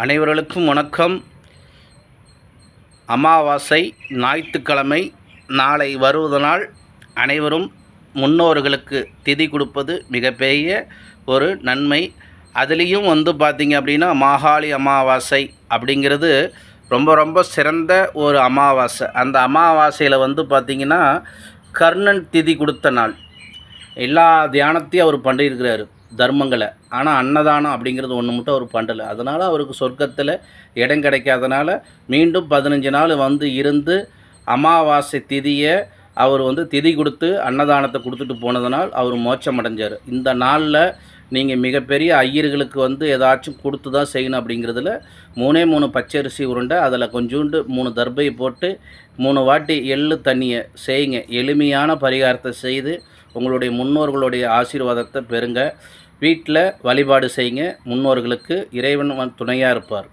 அனைவர்களுக்கும் வணக்கம். அமாவாசை ஞாயிற்றுக்கிழமை நாளை வருவதனால் அனைவரும் முன்னோர்களுக்கு திதி கொடுப்பது மிகப்பெரிய ஒரு நன்மை. அதுலேயும் பார்த்திங்க அப்படின்னா மாகாளி அமாவாசை அப்படிங்கிறது ரொம்ப ரொம்ப சிறந்த ஒரு அமாவாசை. அந்த அமாவாசையில் பார்த்திங்கன்னா கர்ணன் திதி கொடுத்த நாள். எல்லா தியானத்தையும் அவர் பண்ணியிருக்கிறாரு தர்மங்களை. ஆனால் அன்னதானம் அப்படிங்கிறது ஒன்று மட்டும் அவர் பண்ணலை. அதனால் அவருக்கு சொர்க்கத்தில் இடம் கிடைக்காதனால மீண்டும் 15 நாள் இருந்து அமாவாசை திதியை அவர் திதி கொடுத்து அன்னதானத்தை கொடுத்துட்டு போனதனால் அவர் மோட்சம் அடைஞ்சார். இந்த நாளில் நீங்கள் மிகப்பெரிய ஐயர்களுக்கு ஏதாச்சும் கொடுத்து தான் செய்யணும். அப்படிங்கிறதுல 3 பச்சரிசி உருண்டை, அதில் கொஞ்சோண்டு 3 தர்பையை போட்டு 3 வாட்டி எள்ளு தண்ணியை செய்யுங்க. எளிமையான பரிகாரத்தை செய்து உங்களுடைய முன்னோர்களுடைய ஆசீர்வாதத்தை பெறுங்க. வீட்டில் வழிபாடு செய்யுங்க. முன்னோர்களுக்கு இறைவன் துணையாக இருப்பார்.